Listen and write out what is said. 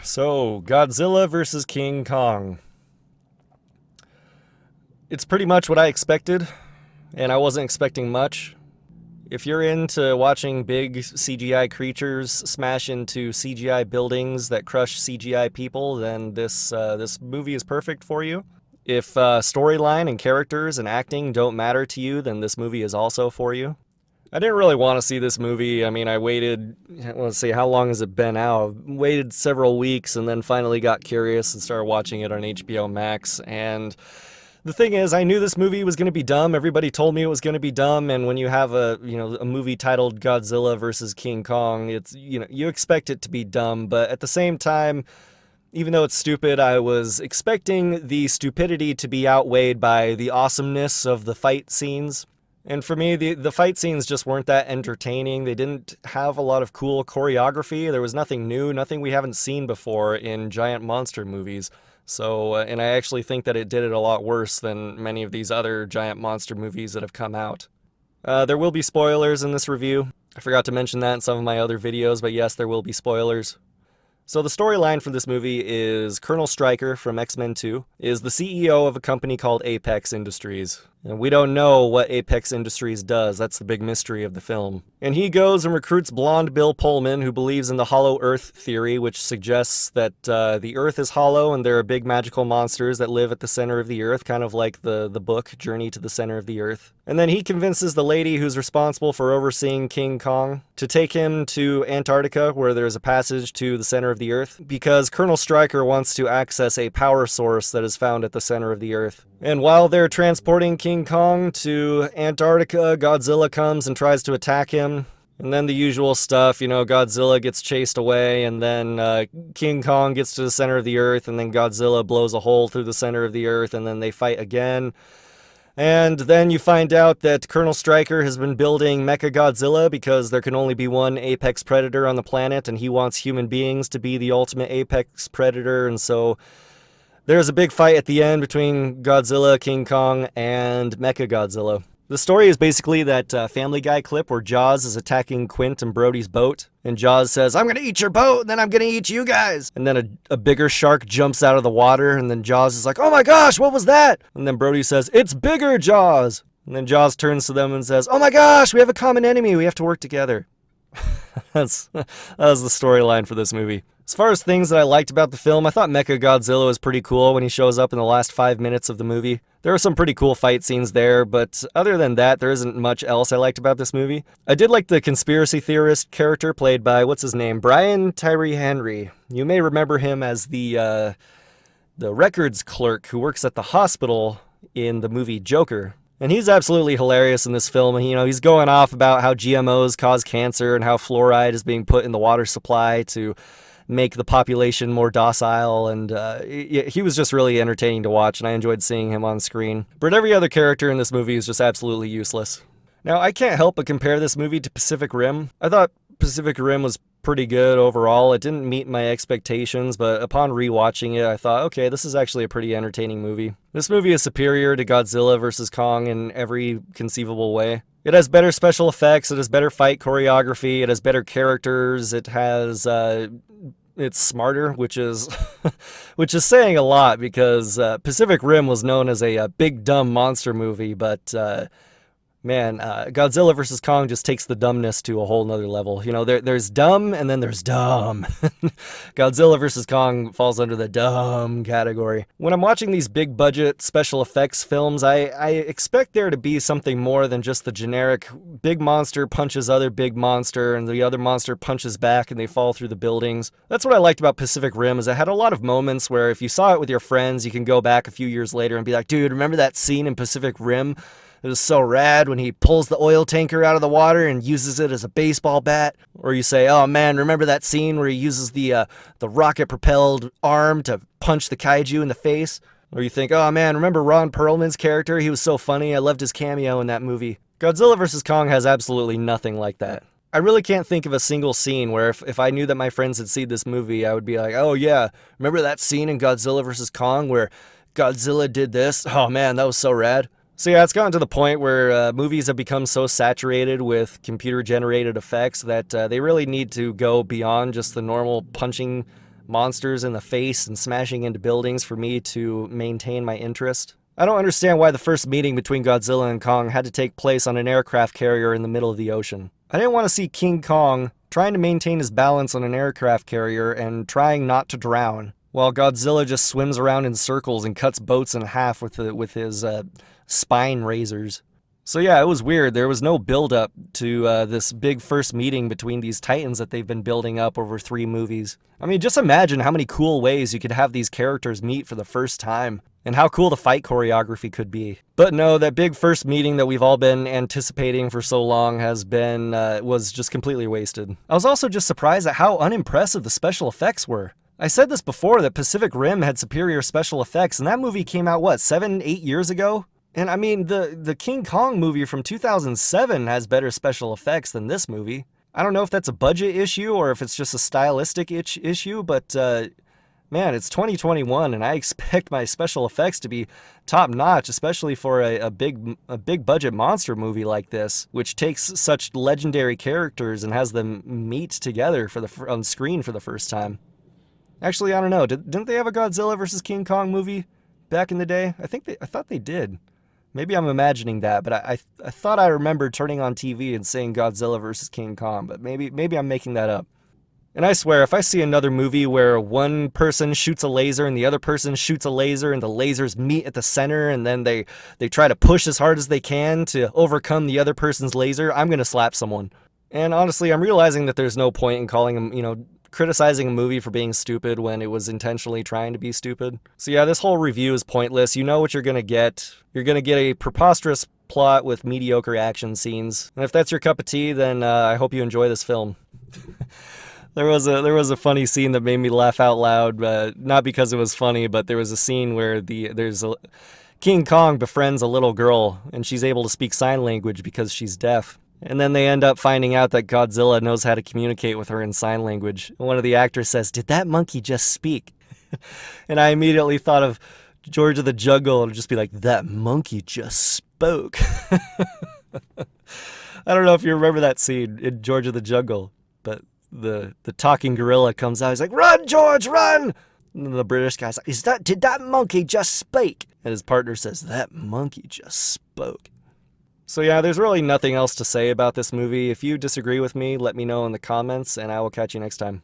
So, Godzilla versus King Kong. It's pretty much what I expected, and I wasn't expecting much. If you're into watching big CGI creatures smash into CGI buildings that crush CGI people, then this movie is perfect for you. If storyline and characters and acting don't matter to you, then this movie is also for you. I didn't really want to see this movie. I mean, I waited, let's see, how long has it been out? I waited several weeks and then finally got curious and started watching it on HBO Max. And the thing is, I knew this movie was going to be dumb. Everybody told me it was going to be dumb. And when you have a movie titled Godzilla versus King Kong, you expect it to be dumb. But at the same time, even though it's stupid, I was expecting the stupidity to be outweighed by the awesomeness of the fight scenes. And for me, the fight scenes just weren't that entertaining. They didn't have a lot of cool choreography. There was nothing new, nothing we haven't seen before in giant monster movies. So, and I actually think that it did it a lot worse than many of these other giant monster movies that have come out. There will be spoilers in this review. I forgot to mention that in some of my other videos, but yes, there will be spoilers. So the storyline for this movie is Colonel Stryker from X-Men 2 is the CEO of a company called Apex Industries. And we don't know what Apex Industries does. That's the big mystery of the film. And he goes and recruits blonde Bill Pullman, who believes in the hollow Earth theory, which suggests that the Earth is hollow and there are big magical monsters that live at the center of the Earth, kind of like the book Journey to the Center of the Earth. And then he convinces the lady who's responsible for overseeing King Kong to take him to Antarctica, where there's a passage to the center of the Earth, because Colonel Stryker wants to access a power source that is found at the center of the Earth. And while they're transporting King Kong to Antarctica, Godzilla comes and tries to attack him. And then the usual stuff, Godzilla gets chased away, and then King Kong gets to the center of the Earth, and then Godzilla blows a hole through the center of the Earth, and then they fight again. And then you find out that Colonel Stryker has been building Mechagodzilla because there can only be one apex predator on the planet, and he wants human beings to be the ultimate apex predator, and so there's a big fight at the end between Godzilla, King Kong, and Mechagodzilla. The story is basically that Family Guy clip where Jaws is attacking Quint and Brody's boat, and Jaws says, "I'm gonna eat your boat, and then I'm gonna eat you guys!" And then a bigger shark jumps out of the water, and then Jaws is like, "Oh my gosh, what was that?" And then Brody says, "It's bigger, Jaws!" And then Jaws turns to them and says, "Oh my gosh, we have a common enemy, we have to work together." That was the storyline for this movie. As far as things that I liked about the film, I thought Mechagodzilla was pretty cool when he shows up in the last 5 minutes of the movie. There are some pretty cool fight scenes there, but other than that, there isn't much else I liked about this movie. I did like the conspiracy theorist character played by, what's his name? Brian Tyree Henry. You may remember him as the records clerk who works at the hospital in the movie Joker. And he's absolutely hilarious in this film. He's going off about how GMOs cause cancer and how fluoride is being put in the water supply to make the population more docile, and he was just really entertaining to watch, and I enjoyed seeing him on screen. But every other character in this movie is just absolutely useless. Now, I can't help but compare this movie to Pacific Rim. I thought Pacific Rim was pretty good overall. It didn't meet my expectations, but upon rewatching it, I thought, okay, this is actually a pretty entertaining movie. This movie is superior to Godzilla vs. Kong in every conceivable way. It has better special effects, it has better fight choreography, it has better characters, it has it's smarter, which is which is saying a lot, because Pacific Rim was known as a big dumb monster movie, but Godzilla vs. Kong just takes the dumbness to a whole nother level. There's dumb, and then there's dumb. Godzilla vs. Kong falls under the dumb category. When I'm watching these big budget special effects films, I expect there to be something more than just the generic big monster punches other big monster, and the other monster punches back, and they fall through the buildings. That's what I liked about Pacific Rim, is it had a lot of moments where if you saw it with your friends, you can go back a few years later and be like, dude, remember that scene in Pacific Rim? It was so rad when he pulls the oil tanker out of the water and uses it as a baseball bat. Or you say, oh man, remember that scene where he uses the rocket-propelled arm to punch the kaiju in the face? Or you think, oh man, remember Ron Perlman's character? He was so funny, I loved his cameo in that movie. Godzilla vs. Kong has absolutely nothing like that. I really can't think of a single scene where if I knew that my friends had seen this movie, I would be like, oh yeah, remember that scene in Godzilla vs. Kong where Godzilla did this? Oh man, that was so rad. So yeah, it's gotten to the point where movies have become so saturated with computer-generated effects that they really need to go beyond just the normal punching monsters in the face and smashing into buildings for me to maintain my interest. I don't understand why the first meeting between Godzilla and Kong had to take place on an aircraft carrier in the middle of the ocean. I didn't want to see King Kong trying to maintain his balance on an aircraft carrier and trying not to drown, while Godzilla just swims around in circles and cuts boats in half with his spine razors. So yeah, it was weird. There was no build-up to this big first meeting between these titans that they've been building up over 3 movies. I mean, just imagine how many cool ways you could have these characters meet for the first time, and how cool the fight choreography could be. But no, that big first meeting that we've all been anticipating for so long was just completely wasted. I was also just surprised at how unimpressive the special effects were. I said this before, that Pacific Rim had superior special effects, and that movie came out, what, 7, 8 years ago? And I mean, the King Kong movie from 2007 has better special effects than this movie. I don't know if that's a budget issue or if it's just a stylistic issue, but man, it's 2021 and I expect my special effects to be top notch, especially for a big budget monster movie like this, which takes such legendary characters and has them meet together on screen for the first time. Actually, I don't know. Didn't they have a Godzilla vs. King Kong movie back in the day? I thought they did. Maybe I'm imagining that, but I thought I remembered turning on TV and saying Godzilla vs. King Kong, but maybe I'm making that up. And I swear, if I see another movie where one person shoots a laser and the other person shoots a laser and the lasers meet at the center and then they try to push as hard as they can to overcome the other person's laser, I'm gonna slap someone. And honestly, I'm realizing that there's no point in calling them, criticizing a movie for being stupid when it was intentionally trying to be stupid. So yeah, this whole review is pointless. You know what you're gonna get. You're gonna get a preposterous plot with mediocre action scenes. And if that's your cup of tea, then I hope you enjoy this film. There was a funny scene that made me laugh out loud, not because it was funny, but there was a scene where King Kong befriends a little girl, and she's able to speak sign language because she's deaf. And then they end up finding out that Godzilla knows how to communicate with her in sign language. One of the actors says, "Did that monkey just speak?" And I immediately thought of George of the Jungle, and just be like, "That monkey just spoke." I don't know if you remember that scene in George of the Jungle, but the talking gorilla comes out. He's like, "Run, George, run!" And the British guy's like, "Did that monkey just speak?" And his partner says, "That monkey just spoke." So yeah, there's really nothing else to say about this movie. If you disagree with me, let me know in the comments, and I will catch you next time.